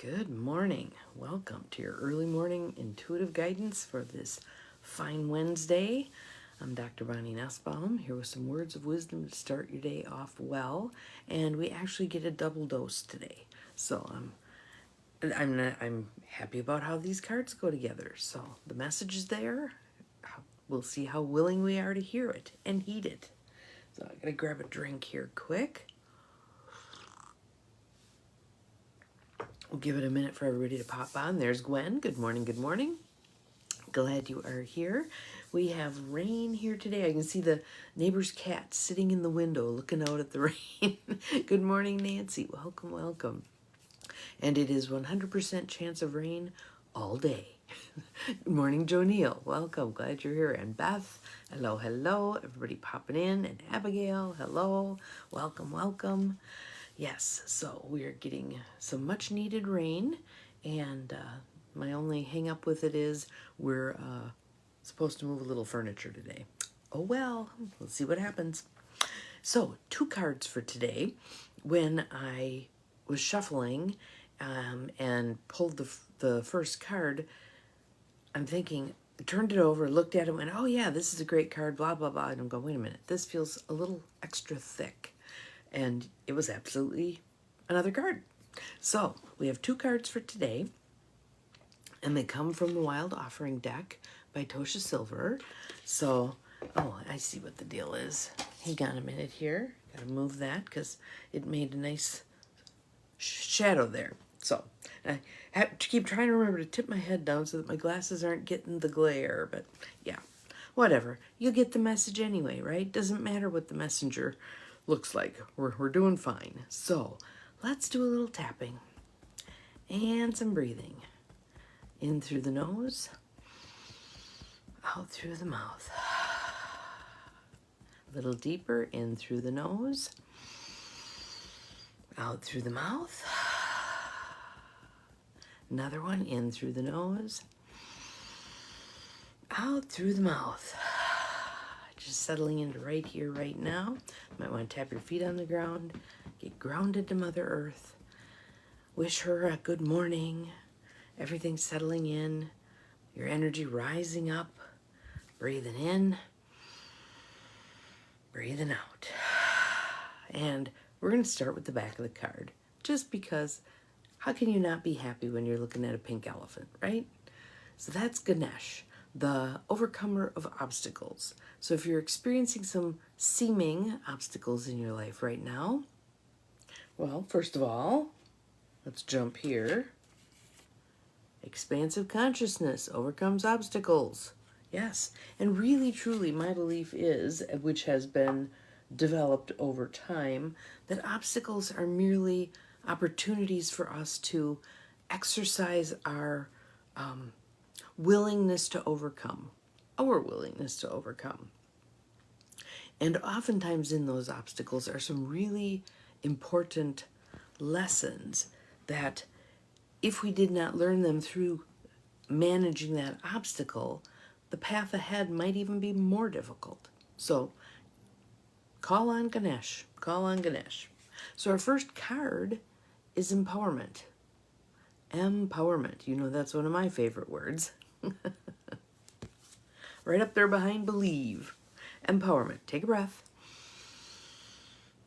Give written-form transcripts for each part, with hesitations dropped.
Good morning. Welcome to your early morning intuitive guidance for this fine Wednesday. I'm Dr. Bonnie Nussbaum here with some words of wisdom to start your day off well, and we actually get a double dose today. So I'm happy about how these cards go together. So the message is there. We'll see how willing we are to hear it and heed it. So I gotta grab a drink here quick. We'll give it a minute for everybody to pop on. There's Gwen. Good morning, good morning. Glad you are here. We have rain here today. I can see the neighbor's cat sitting in the window looking out at the rain. Good morning, Nancy. Welcome, welcome. And it is 100% chance of rain all day. Good morning, Joe Neal. Welcome. Glad you're here. And Beth, hello, hello. Everybody popping in. And Abigail, hello. Welcome, welcome. Yes, so we are getting some much needed rain, and my only hang up with it is we're supposed to move a little furniture today. Oh well, let's see what happens. So 2 cards for today. When I was shuffling and pulled the first card, I'm thinking, turned it over, looked at it, went, oh yeah, this is a great card, blah, blah, blah. And I'm going, wait a minute, this feels a little extra thick. And it was absolutely another card. So we have 2 cards for today, and they come from the Wild Offering deck by Tosha Silver. So, oh, I see what the deal is. Hang on a minute here. Gotta move that because it made a nice shadow there. So I have to keep trying to remember to tip my head down so that my glasses aren't getting the glare. But yeah, whatever. You'll get the message anyway, right? Doesn't matter what the messenger looks like. We're doing fine. So let's do a little tapping and some breathing. In through the nose, out through the mouth. A little deeper, in through the nose, out through the mouth. Another one, in through the nose, out through the mouth. Just settling into right here, right now. Might want to tap your feet on the ground. Get grounded to Mother Earth. Wish her a good morning. Everything settling in. Your energy rising up. Breathing in. Breathing out. And we're going to start with the back of the card. Just because, how can you not be happy when you're looking at a pink elephant, right? So that's Ganesh, the overcomer of obstacles. So if you're experiencing some seeming obstacles in your life right now, well, first of all, let's jump here. Expansive consciousness overcomes obstacles. Yes, and really, truly, my belief is, which has been developed over time, that obstacles are merely opportunities for us to exercise our willingness to overcome, our willingness to overcome. And oftentimes in those obstacles are some really important lessons that if we did not learn them through managing that obstacle, the path ahead might even be more difficult. So call on Ganesh, call on Ganesh. So our first card is empowerment. Empowerment, you know that's one of my favorite words. Right up there behind believe. Empowerment. Take a breath.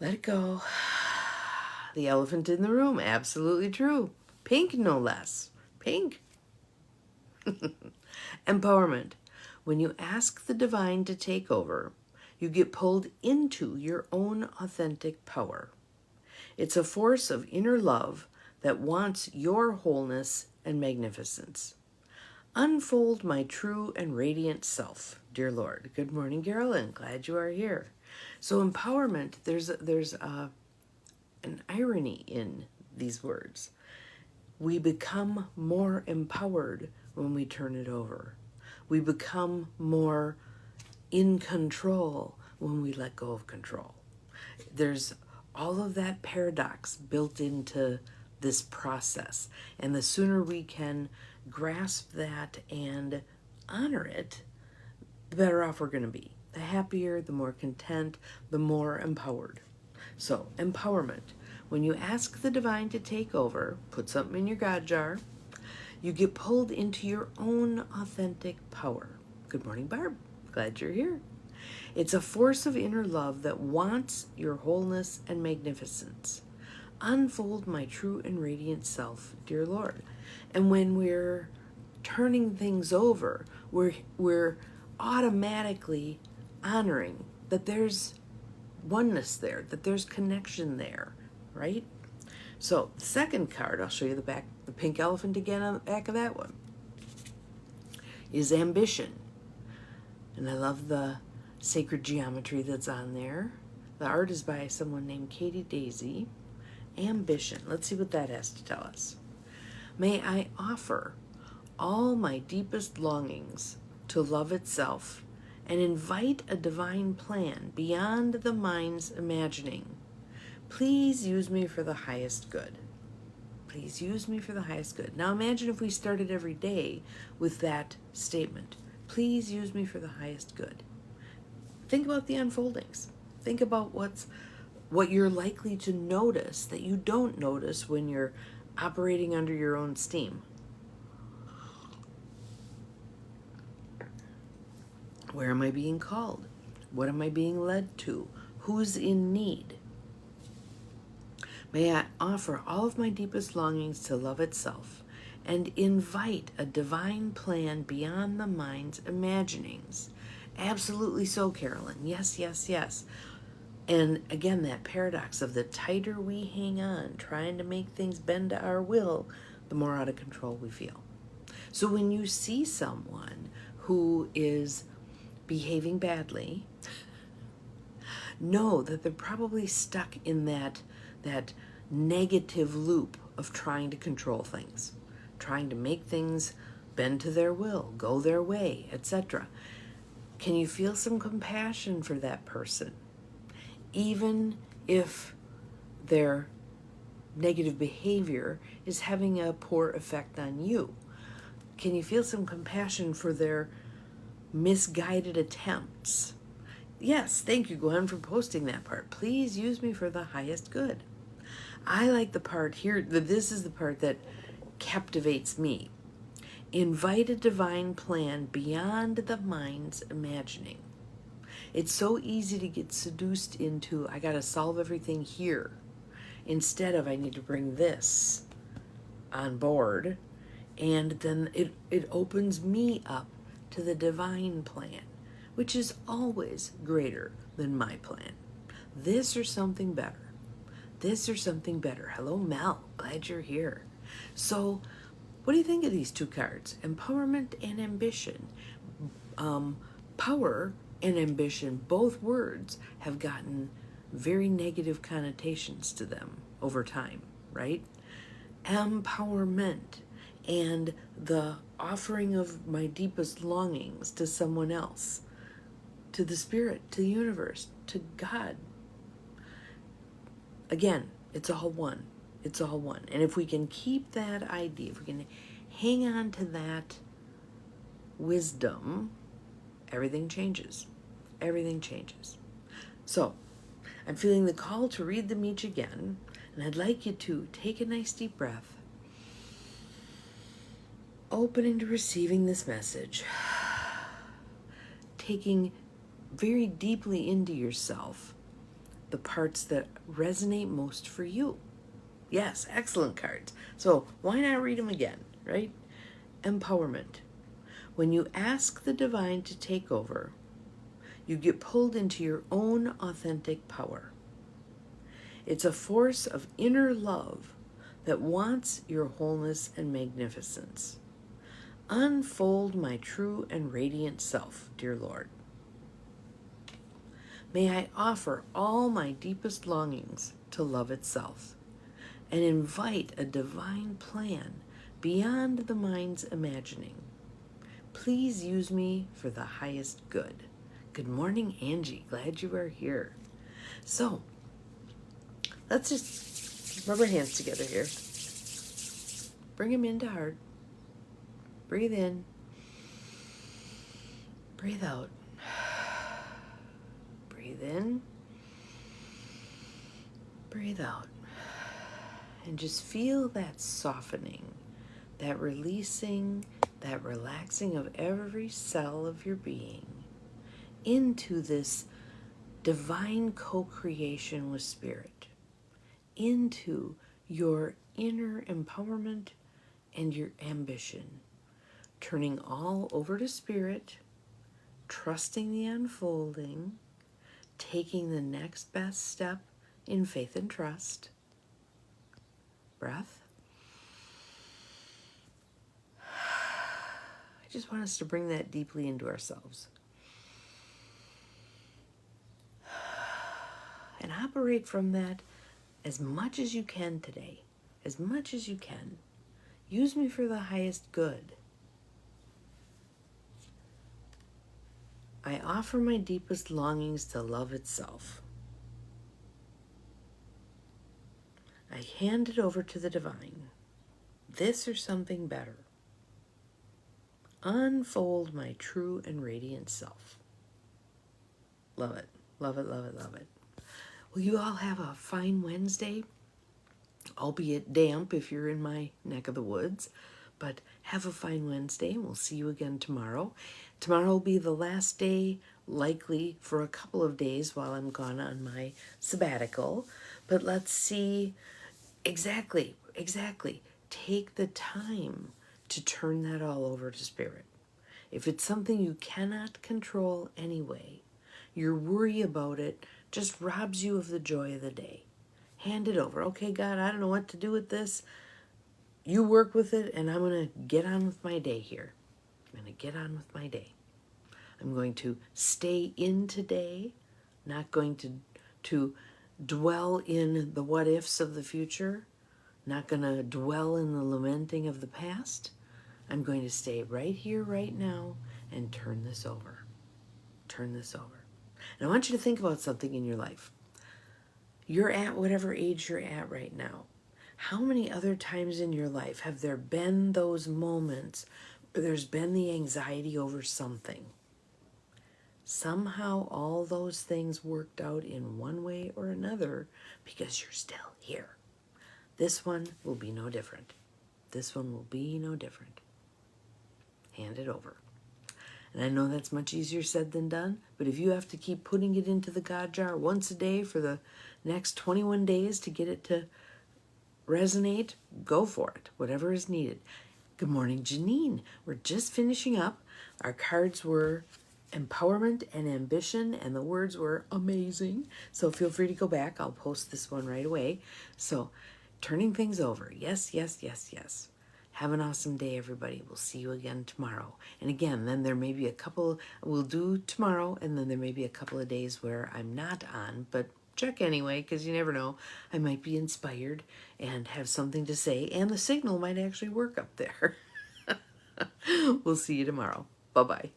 Let it go. The elephant in the room. Absolutely true. Pink, no less. Pink. Empowerment. When you ask the divine to take over, you get pulled into your own authentic power. It's a force of inner love that wants your wholeness and magnificence. Unfold my true and radiant self, dear Lord. Good morning, Carolyn. Glad you are here. So empowerment, there's an irony in these words. We become more empowered when we turn it over. We become more in control when we let go of control. There's all of that paradox built into this process. And the sooner we can grasp that and honor it, the better off we're going to be. The happier, the more content, the more empowered. So, empowerment. When you ask the divine to take over, put something in your God jar, you get pulled into your own authentic power. Good morning, Barb. Glad you're here. It's a force of inner love that wants your wholeness and magnificence. Unfold my true and radiant self, dear Lord. And when we're turning things over, we're automatically honoring that there's oneness there, that there's connection there, right? So the second card, I'll show you the pink elephant again on the back of that one, is ambition. And I love the sacred geometry that's on there. The art is by someone named Katie Daisy. Ambition. Let's see what that has to tell us. May I offer all my deepest longings to love itself and invite a divine plan beyond the mind's imagining. Please use me for the highest good. Please use me for the highest good. Now imagine if we started every day with that statement. Please use me for the highest good. Think about the unfoldings. Think about what you're likely to notice that you don't notice when you're operating under your own steam. Where am I being called? What am I being led to? Who's in need? May I offer all of my deepest longings to love itself and invite a divine plan beyond the mind's imaginings. Absolutely so, Carolyn. Yes, yes, yes. And again, that paradox of the tighter we hang on, trying to make things bend to our will, the more out of control we feel. So when you see someone who is behaving badly, know that they're probably stuck in that negative loop of trying to control things, trying to make things bend to their will, go their way, etc. Can you feel some compassion for that person? Even if their negative behavior is having a poor effect on you. Can you feel some compassion for their misguided attempts? Yes, thank you, Gwen, for posting that part. Please use me for the highest good. I like the part here, this is the part that captivates me. Invite a divine plan beyond the mind's imagining. It's so easy to get seduced into, I gotta solve everything here, instead of I need to bring this on board, and then it opens me up to the divine plan, which is always greater than my plan. This or something better. This or something better. Hello, Mel. Glad you're here. So, what do you think of these two cards? Empowerment and ambition. Power and ambition, both words have gotten very negative connotations to them over time, right? Empowerment and the offering of my deepest longings to someone else, to the spirit, to the universe, to God. Again, it's all one. It's all one. And if we can keep that idea, if we can hang on to that wisdom, everything changes. Everything changes. So, I'm feeling the call to read them each again, and I'd like you to take a nice deep breath, opening to receiving this message, taking very deeply into yourself the parts that resonate most for you. Yes, excellent cards. So why not read them again, right? Empowerment. When you ask the divine to take over, you get pulled into your own authentic power. It's a force of inner love that wants your wholeness and magnificence. Unfold my true and radiant self, dear Lord. May I offer all my deepest longings to love itself and invite a divine plan beyond the mind's imagining. Please use me for the highest good. Good morning, Angie. Glad you are here. So, let's just rub our hands together here. Bring them into heart. Breathe in. Breathe out. Breathe in. Breathe out. And just feel that softening, that releasing, that relaxing of every cell of your being into this divine co-creation with Spirit, into your inner empowerment and your ambition, turning all over to Spirit, trusting the unfolding, taking the next best step in faith and trust. Breath. I just want us to bring that deeply into ourselves. And operate from that as much as you can today. As much as you can. Use me for the highest good. I offer my deepest longings to love itself. I hand it over to the divine. This or something better. Unfold my true and radiant self. Love it. Love it, love it, love it. Will you all have a fine Wednesday? Albeit damp if you're in my neck of the woods. But have a fine Wednesday, and we'll see you again tomorrow. Tomorrow will be the last day, likely for a couple of days while I'm gone on my sabbatical. But let's see exactly. Take the time to turn that all over to Spirit. If it's something you cannot control anyway, your worry about it just robs you of the joy of the day. Hand it over. Okay, God, I don't know what to do with this. You work with it, and I'm going to get on with my day here. I'm going to get on with my day. I'm going to stay in today, not going to dwell in the what-ifs of the future, not going to dwell in the lamenting of the past. I'm going to stay right here, right now, and turn this over. Turn this over. And I want you to think about something in your life. You're at whatever age you're at right now. How many other times in your life have there been those moments where there's been the anxiety over something? Somehow all those things worked out in one way or another because you're still here. This one will be no different. This one will be no different. Hand it over. And I know that's much easier said than done, but if you have to keep putting it into the God jar once a day for the next 21 days to get it to resonate, go for it, whatever is needed. Good morning, Janine. We're just finishing up. Our cards were empowerment and ambition, and the words were amazing. So feel free to go back. I'll post this one right away. So turning things over. Yes. Have an awesome day, everybody. We'll see you again tomorrow. And again, then there may be a couple, we'll do tomorrow, and then there may be a couple of days where I'm not on, but check anyway, because you never know. I might be inspired and have something to say, and the signal might actually work up there. We'll see you tomorrow. Bye-bye.